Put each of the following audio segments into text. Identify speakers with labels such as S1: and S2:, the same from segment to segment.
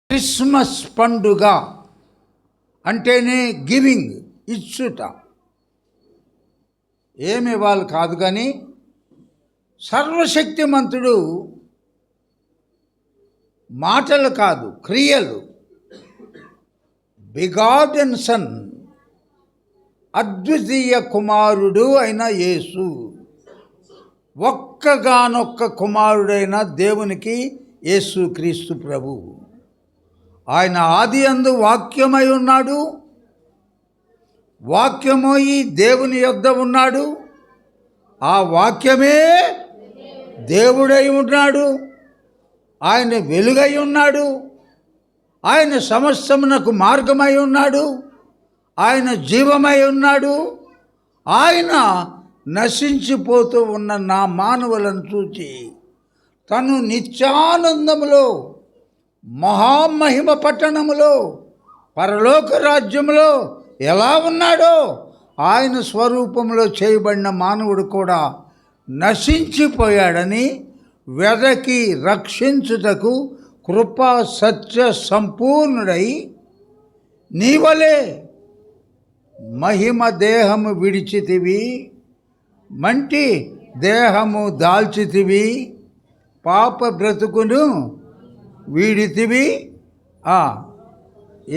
S1: Christmas పండుగ అంటేనే giving, ఇచ్చుట. ఏమి ఇవ్వాలి కాదు, కానీ సర్వశక్తిమంతుడు మాటలు కాదు, క్రియలు. బిగాటెన్ సన్, అద్వితీయ కుమారుడు అయిన యేసు, ఒక్కగానొక్క కుమారుడైన దేవునికి యేసు క్రీస్తు ప్రభు. ఆయన ఆదియందు వాక్యమై ఉన్నాడు, వాక్యము ఈ దేవుని యొద్ద ఉన్నాడు, ఆ వాక్యమే దేవుడై ఉన్నాడు, ఆయన వెలుగై ఉన్నాడు, ఆయన సమస్తమునకు మార్గమై ఉన్నాడు, ఆయన జీవమై ఉన్నాడు. ఆయన నశించిపోతూ ఉన్న నా మానవులను చూచి తను నిత్యానందములో మహామహిమ పట్టణములో పరలోక రాజ్యంలో ఎలా ఉన్నాడో ఆయన స్వరూపంలో చేయబడిన మానవుడు కూడా నశించిపోయాడని వెదకి రక్షించుటకు కృపా సత్య సంపూర్ణుడై నీవలే మహిమ దేహము విడిచితివి, మంటి దేహము దాల్చితివి, పాప బ్రతుకును వీడితివి.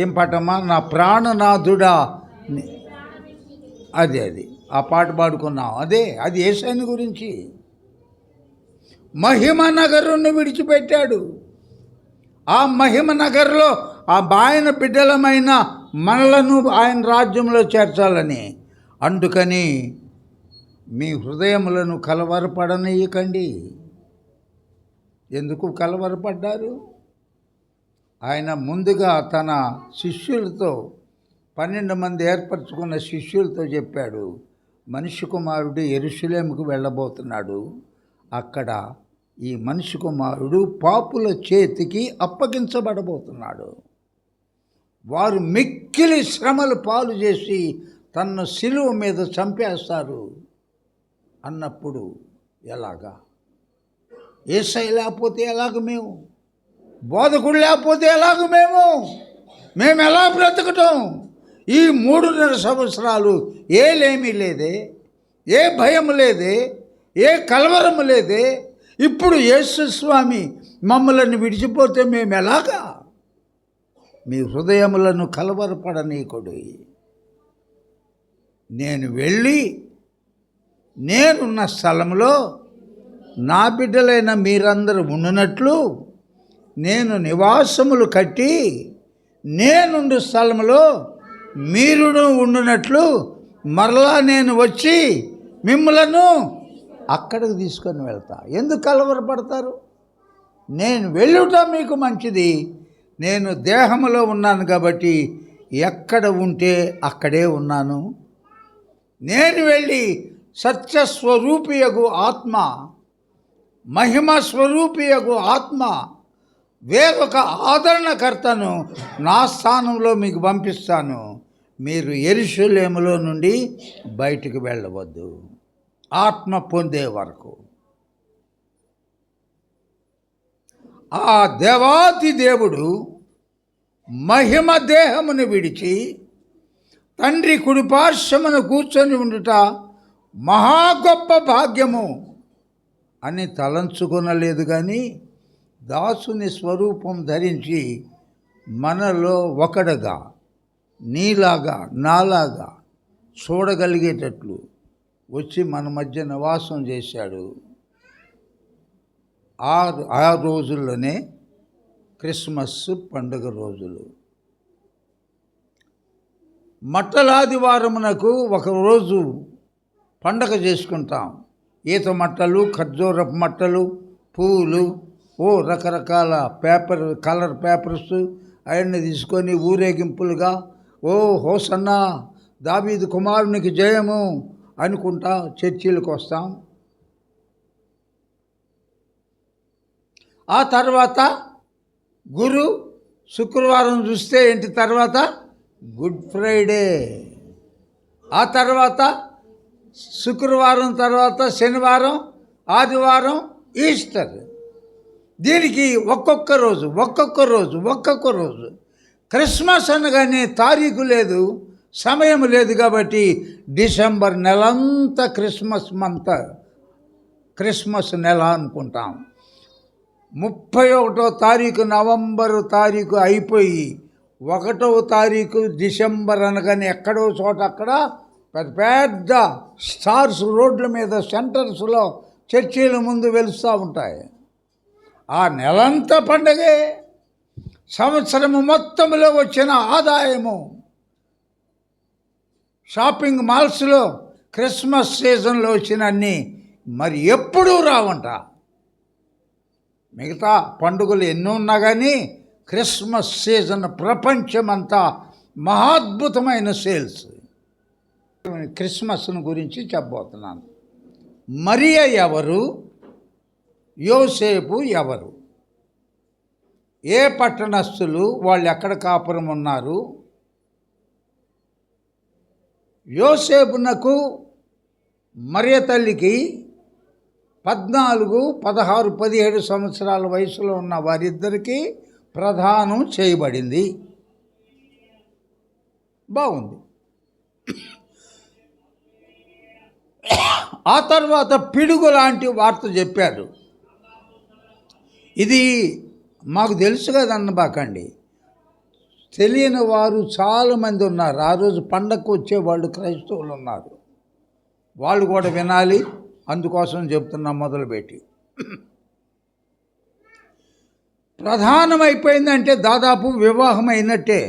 S1: ఏం పాటమ్మా? నా ప్రాణనాథుడా. అది ఆ పాట పాడుకున్నాం. అది యేసయ్య గురించి. మహిమ నగరుని విడిచిపెట్టాడు. ఆ మహిమ నగర్లో ఆయన బిడ్డలమైన మనలను ఆయన రాజ్యంలో చేర్చాలని. అందుకని మీ హృదయములను కలవరపడనీయకండి. ఎందుకు కలవరపడ్డారు? ఆయన ముందుగా తన శిష్యులతో 12 మంది ఏర్పరచుకున్న శిష్యులతో చెప్పాడు, మనిషి కుమారుడు యెరూషలేముకు వెళ్ళబోతున్నాడు, అక్కడ ఈ మనిషి కుమారుడు పాపుల చేతికి అప్పగించబడబోతున్నాడు, వారు మిక్కిలి శ్రమలు పాలు చేసి తన్ను సిలువ మీద చంపేస్తారు అన్నప్పుడు ఎలాగా? యేసయ్య లేకపోతే ఎలాగ మేము? బోధకుడు లేకపోతే ఎలాగ మేము ఎలా బ్రతకటం? ఈ 3.5 సంవత్సరాలు ఏలేమీ లేదే, ఏ భయం లేదే, ఏ కలవరము లేదే. ఇప్పుడు యేసు స్వామి మమ్మల్ని విడిచిపోతే మేము ఎలాగా? మీ హృదయములను కలవరపడనీయకుడి. నేను వెళ్ళి నేనున్న స్థలంలో నా బిడ్డలైన మీరందరూ ఉండునట్లు నేను నివాసములు కట్టి నేనుండు స్థలంలో మీరును ఉండునట్లు మరలా నేను వచ్చి మిమ్మలను అక్కడికి తీసుకొని వెళ్తా. ఎందుకు కలవరపడతారు? నేను వెళ్ళుట మీకు మంచిది. నేను దేహములో ఉన్నాను కాబట్టి ఎక్కడ ఉంటే అక్కడే ఉన్నాను. నేను వెళ్ళి సత్యస్వరూపియగు ఆత్మ, మహిమ స్వరూపియగు ఆత్మ, వేరొక ఆదరణకర్తను నా స్థానంలో మీకు పంపిస్తాను. మీరు యెరూషలేములో నుండి బయటికి వెళ్ళవద్దు ఆత్మ పొందే వరకు. ఆ దేవాది దేవుడు మహిమ దేహమును విడిచి తండ్రి కుడిపార్శ్వమున కూర్చొని ఉండుట మహా గొప్ప భాగ్యము అని తలంచుకొనలేదు, కానీ దాసుని స్వరూపం ధరించి మనలో ఒకడుగా నీలాగా నాలాగా చూడగలిగేటట్లు వచ్చి మన మధ్య నివాసం చేశాడు. ఆ రోజుల్లోనే క్రిస్మస్ పండుగ రోజులు. మట్టలాదివారమునకు ఒకరోజు పండగ చేసుకుంటాం. ఈత మట్టలు, ఖర్జూరపు మట్టలు, పువ్వులు, రకరకాల కలర్ పేపర్స్ అవన్నీ తీసుకొని ఊరేగింపులుగా హోసన్నా దావీదు కుమారునికి జయము అనుకుంటా చర్చిలకు వస్తాం. ఆ తర్వాత శుక్రవారం చూస్తే ఏంటి, తర్వాత గుడ్ ఫ్రైడే, ఆ తర్వాత శుక్రవారం తర్వాత శనివారం, ఆదివారం ఈస్టర్. దీనికి ఒక్కొక్క రోజు. క్రిస్మస్ అనగానే తారీఖు లేదు, సమయం లేదు. కాబట్టి డిసెంబర్ నెలంతా క్రిస్మస్ నెల అనుకుంటాం. 31వ తారీఖు నవంబరు తారీఖు అయిపోయి 1వ తారీఖు డిసెంబర్ అనగానే ఎక్కడో చోట అక్కడ పెద్ద స్టార్స్ రోడ్ల మీద సెంటర్స్లో చర్చీల ముందు వెలుస్తూ ఉంటాయి. ఆ నెలంతా పండగే. సంవత్సరము మొత్తంలో వచ్చిన ఆదాయము షాపింగ్ మాల్స్లో క్రిస్మస్ సీజన్లో వచ్చినన్ని మరి ఎప్పుడూ రావంట. మిగతా పండుగలు ఎన్నో ఉన్నా కానీ క్రిస్మస్ సీజన్ ప్రపంచమంతా మహాద్భుతమైన సేల్స్. క్రిస్మస్ను గురించి చెప్పబోతున్నాను. మరియ ఎవరు, యోసేపు ఎవరు, ఏ పట్టణస్థులు, వాళ్ళు ఎక్కడ కాపురం ఉన్నారు? యోసేపునకు మరియ తల్లికి 14, 16, 17 సంవత్సరాల వయసులో ఉన్న వారిద్దరికీ ప్రదానం చేయబడింది. బాగుంది. ఆ తర్వాత పిడుగు లాంటి వార్త చెప్పారు. ఇది మాకు తెలుసు కదన్నబాకండి, తెలియని వారు చాలామంది ఉన్నారు. ఆ రోజు పండగకు వచ్చేవాళ్ళు క్రైస్తవులు ఉన్నారు, వాళ్ళు కూడా వినాలి. అందుకోసం చెప్తున్నా మొదలుపెట్టి. ప్రధానమైపోయిందంటే దాదాపు వివాహం అయినట్టే.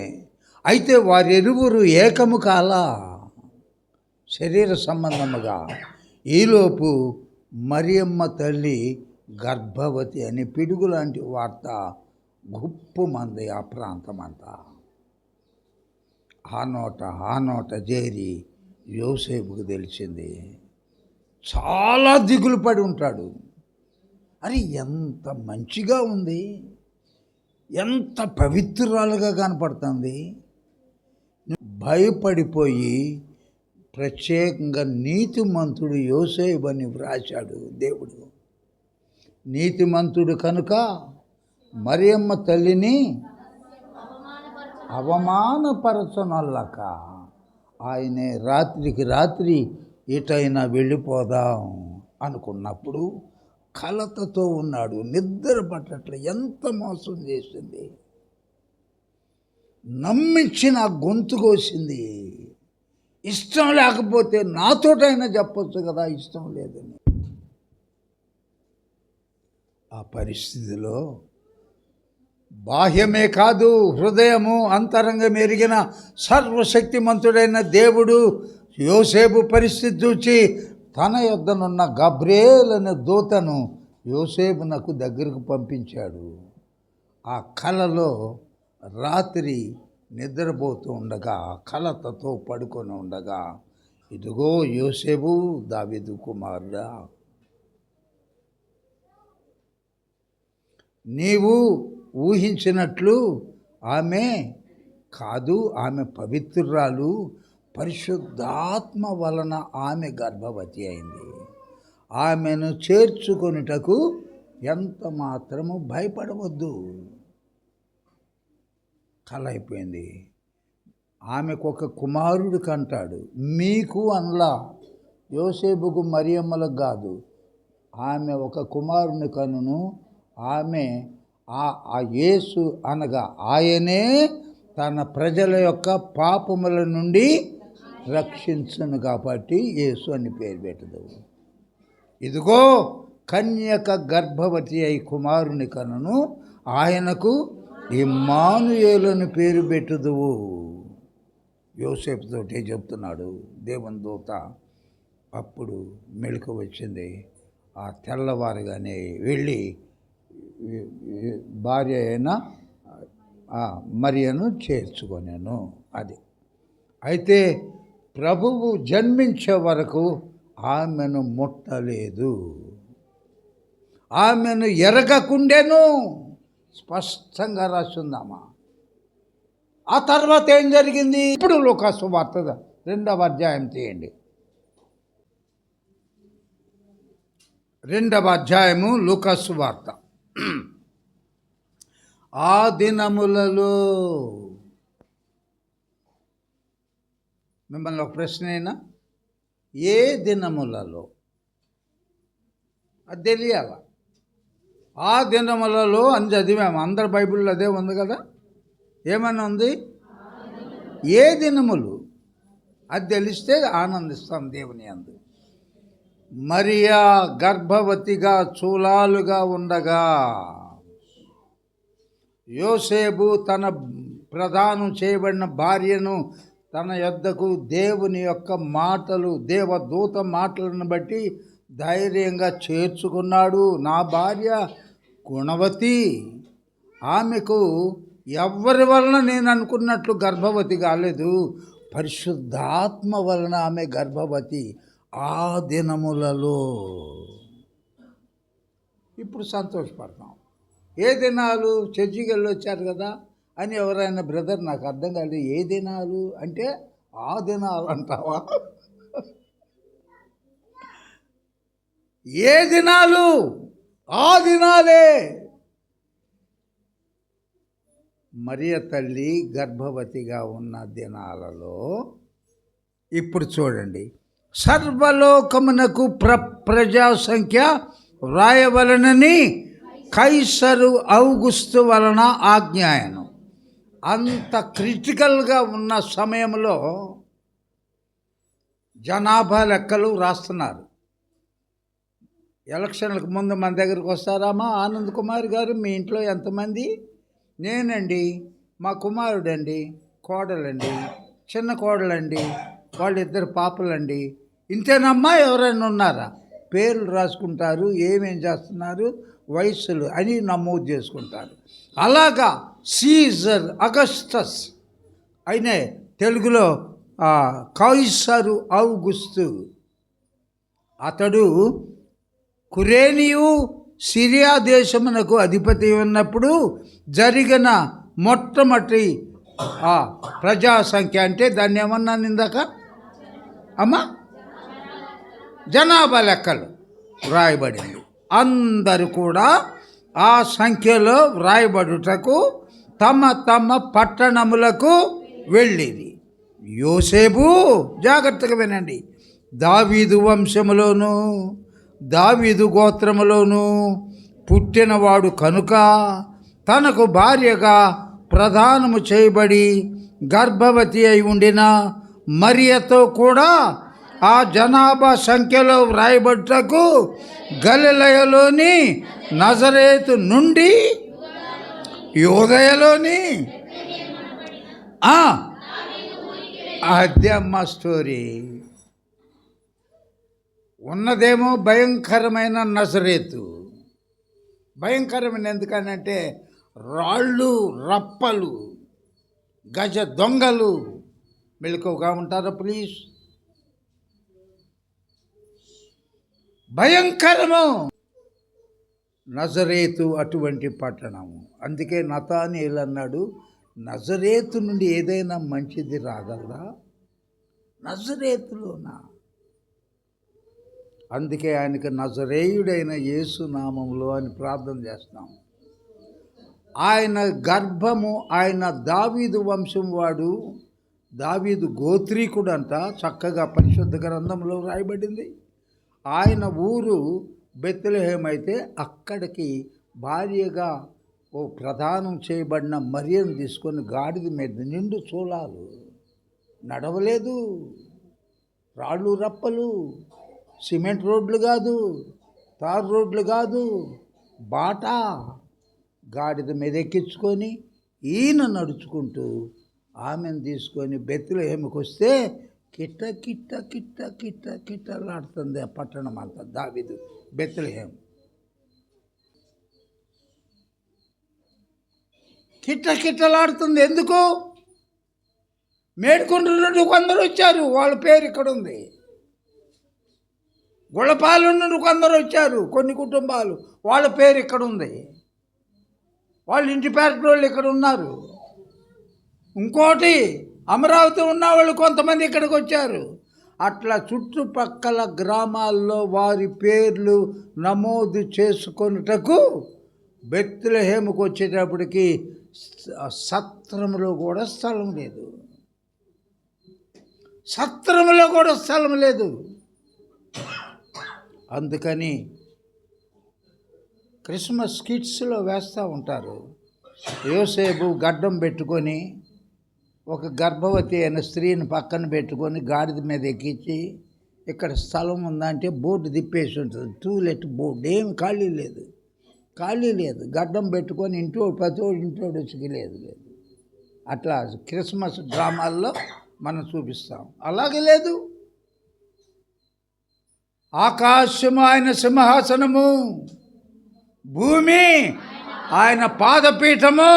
S1: అయితే వారిరువురు ఏకము కాలా శరీర సంబంధముగా. ఈలోపు మరియమ్మ తల్లి గర్భవతి అని పిడుగు లాంటి వార్త గుప్పుమంది ఆ ప్రాంతమంతా. ఆ నోట చేరి యోసేపుకు తెలిసింది. చాలా దిగులు పడి ఉంటాడు. అరే, ఎంత మంచిగా ఉంది, ఎంత పవిత్రాలుగా కనపడుతుంది. భయపడిపోయి ప్రత్యేకంగా నీతిమంతుడు యోసేపు అని వ్రాశాడు దేవుడు. నీతిమంతుడు కనుక మరియమ్మ తల్లిని అవమానపరచనొల్లక ఆయనే రాత్రికి రాత్రి ఎటైనా వెళ్ళిపోదాం అనుకున్నప్పుడు కలతతో ఉన్నాడు, నిద్ర పట్టట్లే. ఎంత మోసం చేసింది, నమ్మించి నా గొంతు కోసింది. ఇష్టం లేకపోతే నాతోటైనా చెప్పొచ్చు కదా, ఇష్టం లేదని. ఆ పరిస్థితిలో బాహ్యమే కాదు, హృదయము అంతరంగం ఎరిగిన సర్వశక్తిమంతుడైన దేవుడు యోసేపు పరిస్థితి చూచి తన యొద్దనున్న గబ్రియేల్ అనే దూతను యోసేపునకు దగ్గరకు పంపించాడు. ఆ కలలో రాత్రి నిద్రపోతూ ఉండగా, కలతతో పడుకొని ఉండగా, ఇదిగో యోసేపు దావీదు కుమారుడా, నీవు ఊహించినట్లు ఆమె కాదు, ఆమె పవిత్రురాలు, పరిశుద్ధాత్మ వలన ఆమె గర్భవతి అయింది. ఆమెను చేర్చుకొనుటకు ఎంత మాత్రము భయపడవద్దు. కల అయిపోయింది. ఆమెకు ఒక కుమారుడు కంటాడు. మీకు అనలా, యోసేపుకు మరియమ్మలకు కాదు, ఆమె ఒక కుమారుని కనును. ఆమె ఆ యేసు అనగా ఆయనే తన ప్రజల యొక్క పాపముల నుండి రక్షించును కాబట్టి యేసు అని పేరు పెట్టదు. ఇదిగో కన్యక గర్భవతి అయి కుమారుని కనును, ఆయనకు ఇమ్మానుయేలుని పేరు పెట్టుదువు. యోసేపుతోటే చెప్తున్నాడు దేవుని దూత. అప్పుడు మెలకు వచ్చింది. ఆ తెల్లవారుగానే వెళ్ళి భార్య అయిన మరియను చేర్చుకొనాను. అది అయితే ప్రభువు జన్మించే వరకు ఆమెను ముట్టలేదు, ఆమెను ఎరగకుండెను. స్పష్టంగా రాస్తుందామా. ఆ తర్వాత ఏం జరిగింది? ఇప్పుడు లూకాసు సువార్త 2వ అధ్యాయం తీయండి. 2వ అధ్యాయము లూకాసు సువార్త. ఆ దినములలో, మిమ్మల్ని ఒక ప్రశ్న అయినా, ఏ దినములలో? అది తెలియాల. ఆ దినములలో అని చదివాము, అందరి బైబిల్లో అదే ఉంది కదా. ఏమని ఉంది? ఏ దినములు? అది తెలిస్తే ఆనందిస్తాం దేవుని యందు. మరియా గర్భవతిగా చూలాలుగా ఉండగా యోసేపు తన ప్రదానం చేయబడిన భార్యను తన యొద్దకు దేవుని యొక్క మాటలు, దేవదూత మాటలను బట్టి ధైర్యంగా చేర్చుకున్నాడు. నా భార్య గుణవతి, ఆమెకు ఎవరి వలన నేను అనుకున్నట్లు గర్భవతి కాలేదు, పరిశుద్ధాత్మ వలన ఆమె గర్భవతి. ఆ దినములలో. ఇప్పుడు సంతోషపడతాం. ఏ దినాలు? చర్చికి వెళ్ళి వచ్చారు కదా అని ఎవరైనా, బ్రదర్ నాకు అర్థం కాలేదు, ఏ దినాలు అంటే ఆ దినాలు అంటావా? ఏ దినాలు? ఆ దినాలే. మరియ తల్లి గర్భవతిగా ఉన్న దినాలలో ఇప్పుడు చూడండి. సర్వలోకమునకు ప్రజా సంఖ్య వ్రాయవలనని కైసరు ఔగుస్తు వలన ఆజ్ఞాయను. అంత క్రిటికల్గా ఉన్న సమయంలో జనాభా లెక్కలు రాస్తున్నారు. ఎలక్షన్లకు ముందు మన దగ్గరికి వస్తారామా, ఆనంద్ కుమార్ గారు మీ ఇంట్లో ఎంతమంది? నేనండి, మా కుమారుడండి, కోడలండి, చిన్న కోడలండి, వాళ్ళిద్దరు పాపలండి, ఇంతేనమ్మా, ఎవరైనా ఉన్నారా? పేర్లు రాసుకుంటారు, ఏమేం చేస్తున్నారు, వయస్సులు అని నమోదు చేసుకుంటారు. అలాగా సీజర్ అగస్టస్ అయినే తెలుగులో కైసరు ఔగుస్తు, అతడు కురేనియు సిరియా దేశమునకు అధిపతి ఉన్నప్పుడు జరిగిన మొట్టమొదటి ప్రజా సంఖ్య అంటే దాన్ని ఏమన్నాను ఇందాక అమ్మా, జనాభా లెక్కలు వ్రాయబడింది. అందరూ కూడా ఆ సంఖ్యలో వ్రాయబడుటకు తమ తమ పట్టణములకు వెళ్ళిరి. యోసేపు, జాగ్రత్తగా వినండి, దావీదు వంశములోను దావీదు గోత్రములోను పుట్టినవాడు కనుక తనకు భార్యగా ప్రదానము చేయబడి గర్భవతి అయి ఉండిన మరియతో కూడా ఆ జనాభా సంఖ్యలో వ్రాయబడుటకు గలిలయలోని నజరేతు నుండి యూదయలోని అదే అమ్మ స్టోరీ. ఉన్నదేమో భయంకరమైన నజరేతు. భయంకరమైన ఎందుకనంటే రాళ్ళు, రప్పలు, గజ దొంగలు. మెలకువగా ఉంటారా ప్లీజ్? భయంకరము నజరేతు, అటువంటి పట్టణము. అందుకే నతానీయులు అన్నాడు, నజరేతు నుండి ఏదైనా మంచిది రాగలరా? నజరేతులోనా? అందుకే ఆయనకు నజరేయుడైన యేసు నామములో అని ప్రార్థన చేస్తాం. ఆయన గర్భము, ఆయన దావీదు వంశం వాడు, దావీదు గోత్రీకుడు అంట, చక్కగా పరిశుద్ధ గ్రంథంలో రాయబడింది. ఆయన ఊరు బెత్లెహేం అయితే అక్కడికి భార్యగా ఓ ప్రదానం చేయబడిన మరియను తీసుకొని గాడిద మీద నిండు చూలాలు, నడవలేదు, రాళ్ళు రప్పలు, సిమెంట్ రోడ్లు కాదు, తారు రోడ్లు కాదు, బాటా గాడిద మీద ఎక్కించుకొని ఈయన నడుచుకుంటూ ఆమెను తీసుకొని బెత్లెహేముకి వస్తే కిట్ట కిట్ట కిట్ట కిట్ట కిట్టలాడుతుంది ఆ పట్టణం అంతా. దావీదు బెత్లెహేం కిట్ట కిట్టలాడుతుంది. ఎందుకు? మేడుకుంటు నుండి కొందరు వచ్చారు, వాళ్ళ పేరు ఇక్కడ ఉంది. గుళ్ళపాలు నుండి కొందరు వచ్చారు, కొన్ని కుటుంబాలు, వాళ్ళ పేరు ఇక్కడ ఉంది. వాళ్ళ ఇంటి పేరు వాళ్ళు ఇక్కడ ఉన్నారు. ఇంకోటి అమరావతి ఉన్న వాళ్ళు కొంతమంది ఇక్కడికి వచ్చారు. అట్లా చుట్టుపక్కల గ్రామాల్లో వారి పేర్లు నమోదు చేసుకొనుటకు బెత్లెహేముకు వచ్చేటప్పటికి సత్రంలో కూడా స్థలం లేదు. సత్రంలో కూడా స్థలం లేదు. అందుకని క్రిస్మస్ కిట్స్లో వేస్తూ ఉంటారు. యోసేపు గడ్డం పెట్టుకొని ఒక గర్భవతి అయిన స్త్రీని పక్కన పెట్టుకొని గాడిద మీద ఎక్కించి ఇక్కడ స్థలం ఉందంటే బోర్డు తిప్పేసి ఉంటుంది. టూలెట్ బోర్డు, ఏమి ఖాళీ లేదు. గడ్డం పెట్టుకొని ప్రతివాడు ఇంటోడు వచ్చి లేదు. అట్లా క్రిస్మస్ డ్రామాల్లో మనం చూపిస్తాం. అలాగే లేదు. ఆకాశము ఆయన సింహాసనము, భూమి ఆయన పాదపీఠము.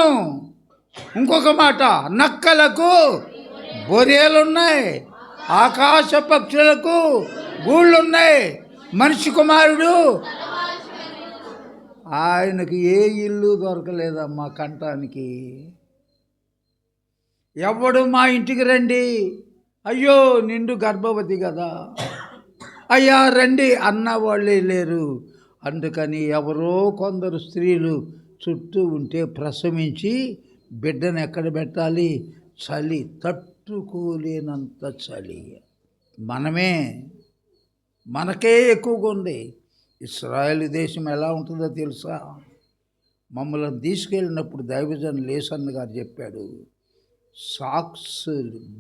S1: ఇంకొక మాట, నక్కలకు బొరియలున్నాయి, ఆకాశ పక్షులకు గూళ్ళున్నాయి, మనిషి కుమారుడు ఆయనకు ఏ ఇల్లు దొరకలేదమ్మా కంటానికి. ఎవడు మా ఇంటికి రండి, అయ్యో నిండు గర్భవతి కదా, అయ్యా రండి అన్న వాళ్ళే లేరు. అందుకని ఎవరో కొందరు స్త్రీలు చుట్టూ ఉంటే ప్రసవించి బిడ్డను ఎక్కడ పెట్టాలి? చలి, తట్టుకోలేనంత చలి. మనకే ఎక్కువగా ఉంది. ఇశ్రాయేలు దేశం ఎలా ఉంటుందో తెలుసా? మమ్మల్ని తీసుకెళ్ళినప్పుడు దైవజన్ లేసన్ గారు చెప్పాడు, సాక్స్,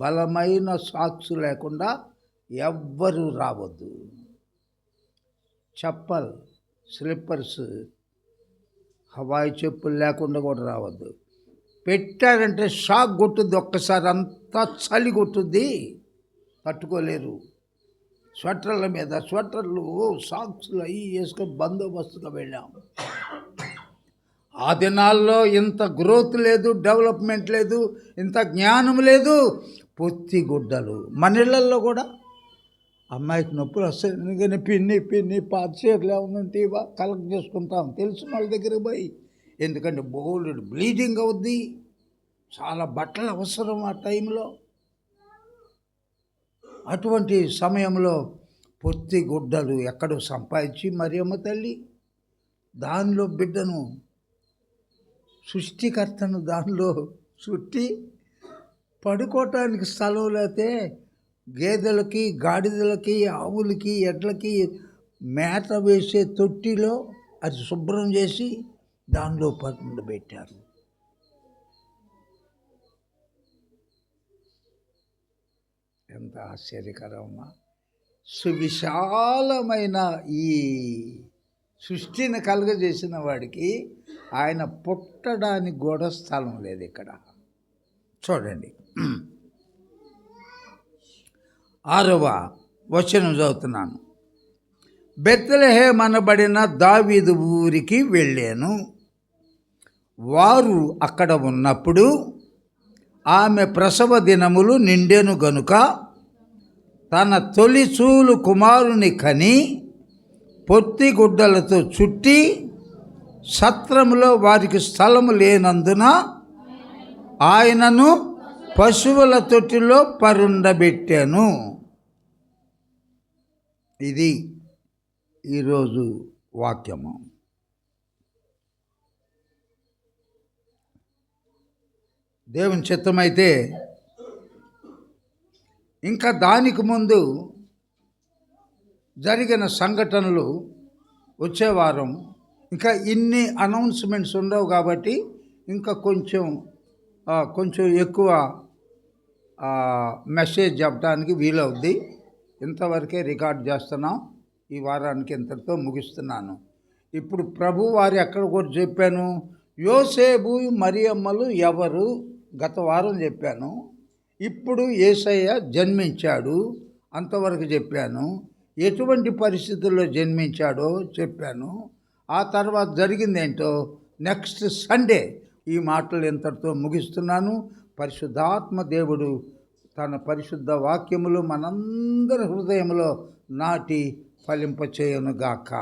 S1: బలమైన సాక్స్ లేకుండా ఎవ్వరూ రావద్దు. చెప్పల్, స్లిప్పర్స్, హవాయి చెప్పులు లేకుండా కూడా రావద్దు. పెట్టారంటే షాక్ కొట్టుద్ది, ఒక్కసారి అంతా చలి కొట్టుద్ది, తట్టుకోలేరు. స్వెటర్లు సాక్స్లు అవి వేసుకొని బందోబస్తుగా వెళ్ళాం. ఆ దినాల్లో ఇంత గ్రోత్ లేదు, డెవలప్మెంట్ లేదు, ఇంత జ్ఞానం లేదు. పొత్తి గుడ్డలు. మన ఇళ్ళల్లో కూడా అమ్మాయికి నొప్పులు వస్తాయి కానీ పిన్ని పాత చీరలు ఏమన్నా ఇవా కలెక్ట్ చేసుకుంటాం తెలిసిన వాళ్ళ దగ్గరికి పోయి. ఎందుకంటే బోల్డ్ బ్లీడింగ్ అవుద్ది, చాలా బట్టలు అవసరం ఆ టైంలో. అటువంటి సమయంలో పొత్తి గుడ్డలు ఎక్కడో సంపాదించి మరియమ్మ తల్లి దానిలో బిడ్డను, సృష్టికర్తను దానిలో చుట్టి పడుకోవటానికి స్థలం లేతే గేదెలకి, గాడిదలకి, ఆవులకి, ఎడ్లకి మేత వేసే తొట్టిలో అది శుభ్రం చేసి దానిలో పెట్టారు. ఎంత ఆశ్చర్యకరమా! సువిశాలమైన ఈ సృష్టిని కలుగజేసిన వాడికి ఆయన పుట్టడానికి కూడా స్థలం లేదు ఇక్కడ. చూడండి, 6వ వచనం చదువుతున్నాను. బెత్లెహేము అనబడిన దావీదు ఊరికి వెళ్ళాను. వారు అక్కడ ఉన్నప్పుడు ఆమె ప్రసవ దినములు నిండెను గనుక తన తొలిచూలు కుమారుని కని పొత్తి గుడ్డలతో చుట్టి సత్రములో వారికి స్థలము లేనందున ఆయనను పశువుల తొట్టిలో పరుండబెట్టాను. ఇది ఈరోజు వాక్యము. దేవుని చిత్తమైతే ఇంకా దానికి ముందు జరిగిన సంఘటనలు వచ్చే వారం ఇంకా ఇన్ని అనౌన్స్మెంట్స్ ఉండవు కాబట్టి ఇంకా కొంచెం ఎక్కువ మెసేజ్ చెప్పడానికి వీలవుద్ది. ఇంతవరకే రికార్డ్ చేస్తున్నాం. ఈ వారానికి ఇంతటితో ముగిస్తున్నాను. ఇప్పుడు ప్రభు వారు ఎక్కడ కూడా చెప్పాను, యోసేపు మరియమ్మలు ఎవరు గత వారం చెప్పాను. ఇప్పుడు యేసయ్య జన్మించాడు అంతవరకు చెప్పాను. ఎటువంటి పరిస్థితుల్లో జన్మించాడో చెప్పాను. ఆ తర్వాత జరిగిందేంటో నెక్స్ట్ సండే ఈ మాటలు ఇంతటితో ముగిస్తున్నాను. పరిశుద్ధాత్మ దేవుడు తన పరిశుద్ధ వాక్యములు మనందరి హృదయంలో నాటి ఫలింపచేయునుగాక.